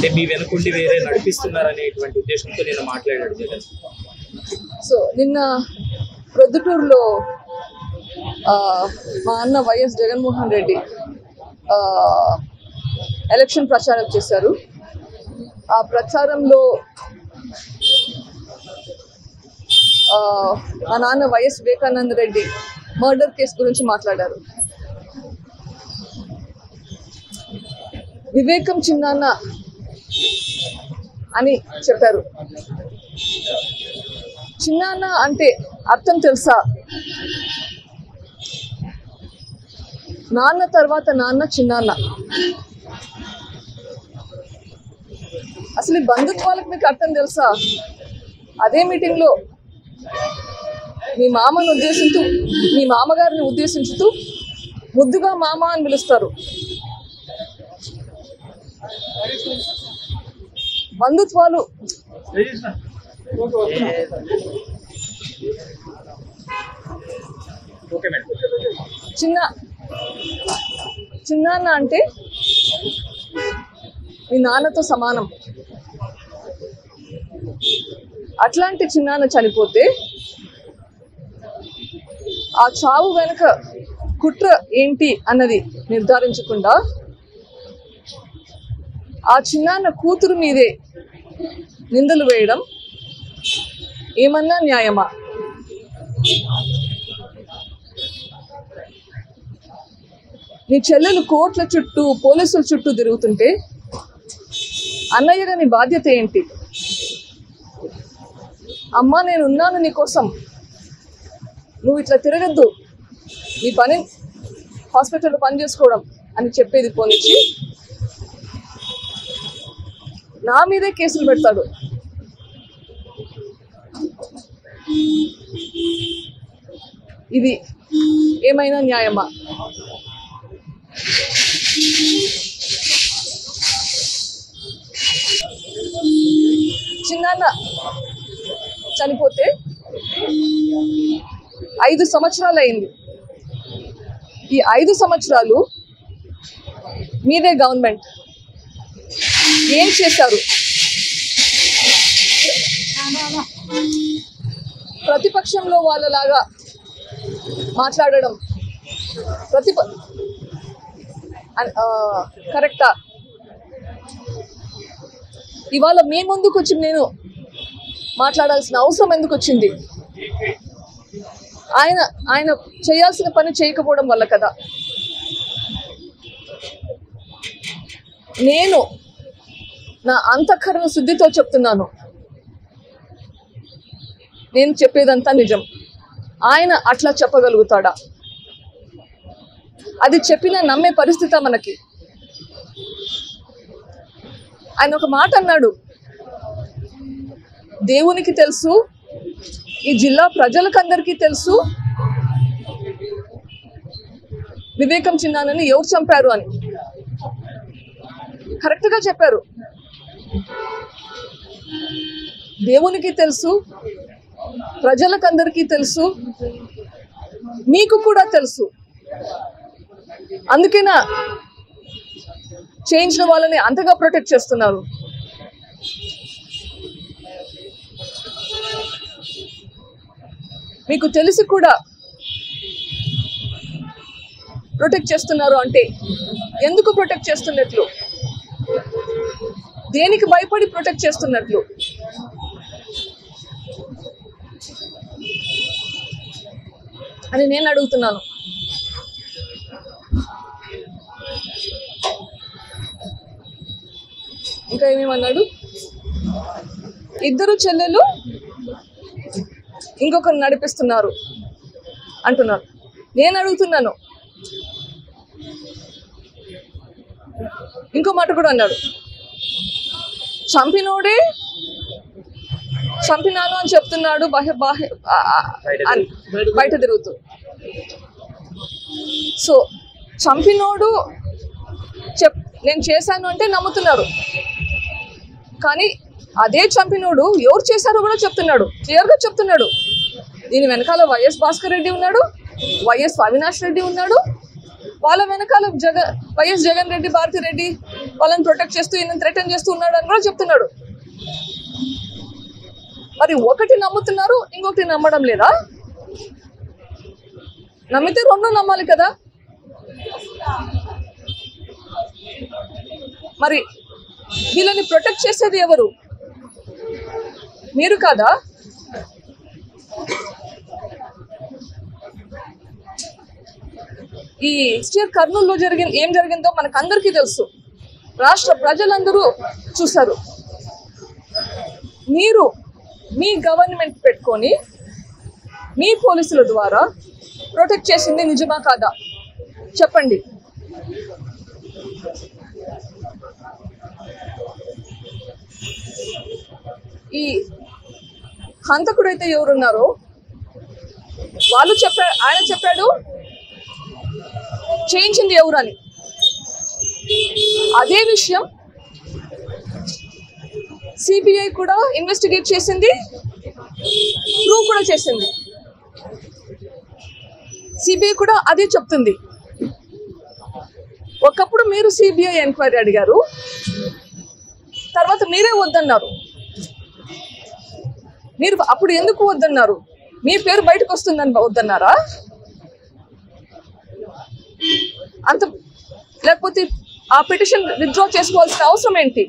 అంటే మీ వెనుకుండి వేరే నడిపిస్తున్నారనేటువంటి ఉద్దేశంతో నేను మాట్లాడాడు జగన్. సో నిన్న ప్రొద్దుటూరులో మా అన్న వైఎస్ జగన్మోహన్ రెడ్డి ఎలక్షన్ ప్రచారం చేశారు. ఆ ప్రచారంలో మా నాన్న YS Vivekananda Reddy murder case గురించి మాట్లాడారు. వివేకం చిన్నాన్న అని చెప్పారు. చిన్నాన్న అంటే అర్థం తెలుసా? నాన్న తర్వాత నాన్న చిన్నాన్న. అసలు ఈ బంధుత్వాలకు మీకు అర్థం తెలుసా? అదే మీటింగ్లో మీ మామను ఉద్దేశిస్తూ, మీ మామగారిని ఉద్దేశించుతూ ముద్దుగా మామ అని పిలుస్తారు. బంధుత్వాలు చిన్నాన్న అంటే మీ నాన్నతో సమానం. అట్లాంటి చిన్నాన్న చనిపోతే ఆ చావు వెనుక కుట్ర ఏంటి అన్నది నిర్ధారించకుండా ఆ చిన్నాన్న కూతురు మీదే నిందలు వేయడం ఏమన్నా న్యాయమా? నీ చెల్లెలు కోర్టుల చుట్టూ పోలీసుల చుట్టూ తిరుగుతుంటే అన్నయ్యగా నీ బాధ్యత ఏంటి? అమ్మా నేను ఉన్నాను నీకోసం, నువ్వు ఇట్లా తిరగద్దు, నీ పని హాస్పిటల్లో పని చేసుకోవడం అని చెప్పేది పోనిచ్చి నా మీదే కేసులు పెడతాడు. ఇది ఏమైనా న్యాయమా? చిన్నాన్న చనిపోతే 5 సంవత్సరాలు అయింది. ఈ 5 సంవత్సరాలు మీదే గవర్నమెంట్ ఏం చేశారు? ప్రతిపక్షంలో వాళ్ళలాగా మాట్లాడడం కరెక్టా? ఇవాళ మీ ముందుకు వచ్చి నేను మాట్లాడాల్సిన అవసరం ఎందుకు వచ్చింది? ఆయన చేయాల్సిన పని చేయకపోవడం వల్ల కదా. నేను నా అంతఃకరణ శుద్ధితో చెప్తున్నాను, నేను చెప్పేదంతా నిజం. ఆయన అట్లా చెప్పగలుగుతాడా? అది చెప్పినా నమ్మే పరిస్థితి మనకి. ఆయన ఒక మాట అన్నాడు, దేవునికి తెలుసు, ఈ జిల్లా ప్రజలకందరికీ తెలుసు వివేకం చిన్నాన్నని ఎవరు చంపారు అని. కరెక్ట్గా చెప్పారు. దేవునికి తెలుసు, ప్రజలకందరికీ తెలుసు, మీకు కూడా తెలుసు. అందుకేనా చేయించిన వాళ్ళని అంతగా ప్రొటెక్ట్ చేస్తున్నారు. మీకు తెలిసి కూడా ప్రొటెక్ట్ చేస్తున్నారు అంటే ఎందుకు ప్రొటెక్ట్ చేస్తున్నట్లు? దేనికి భయపడి ప్రొటెక్ట్ చేస్తున్నట్లు? అని నేను అడుగుతున్నాను. ఇంకా ఏమేమన్నాడు? ఇద్దరు చెల్లెలు ఇంకొకరు నడిపిస్తున్నారు అంటున్నారు. నేను అడుగుతున్నాను, ఇంకో మాట కూడా అన్నాడు, చంపినోడే చంపినాను అని చెప్తున్నాడు బయట తిరుగుతూ. సో చంపినోడు నేను చేశాను అంటే నమ్ముతున్నారు, కానీ అదే చంపినోడు ఎవరు చేశారో కూడా చెప్తున్నాడు, క్లియర్గా చెప్తున్నాడు. దీని వెనకాల వైఎస్ భాస్కర్ రెడ్డి ఉన్నాడు, వైఎస్ అవినాష్ రెడ్డి ఉన్నాడు, వాళ్ళ వెనకాల వైఎస్ జగన్ రెడ్డి, భారతి రెడ్డి, వాళ్ళని ప్రొటెక్ట్ చేస్తూ ఈయన థ్రెటన్ చేస్తూ ఉన్నాడు అని కూడా చెప్తున్నాడు. మరి ఒకటి నమ్ముతున్నారు, ఇంకొకటి నమ్మడం లేదా? నమ్మితే రెండు నమ్మాలి కదా. మరి వీళ్ళని ప్రొటెక్ట్ చేసేది ఎవరు? మీరు కాదా? ఈ కర్నూలులో ఏం జరిగిందో మనకు అందరికీ తెలుసు, రాష్ట్ర ప్రజలందరూ చూశారు. మీరు మీ గవర్నమెంట్ పెట్టుకొని మీ పోలీసుల ద్వారా ప్రొటెక్ట్ చేసింది నిజమా కాదా చెప్పండి. ఈ హంతకుడైతే ఎవరున్నారో ఆయన చెప్పాడు చేయించింది ఎవరు అని. అదే విషయం సిబిఐ కూడా ఇన్వెస్టిగేట్ చేసింది, ప్రూవ్ కూడా చేసింది. సిబిఐ కూడా అదే చెప్తుంది. ఒకప్పుడు మీరు సిబిఐ ఎంక్వైరీ అడిగారు, తర్వాత మీరే వద్దన్నారు. మీరు అప్పుడు ఎందుకు వద్దన్నారు? మీ పేరు బయటకు వస్తుందని వద్దన్నారా? అంత లేకపోతే ఆ పిటిషన్ విత్డ్రా చేసుకోవాల్సిన అవసరం ఏంటి?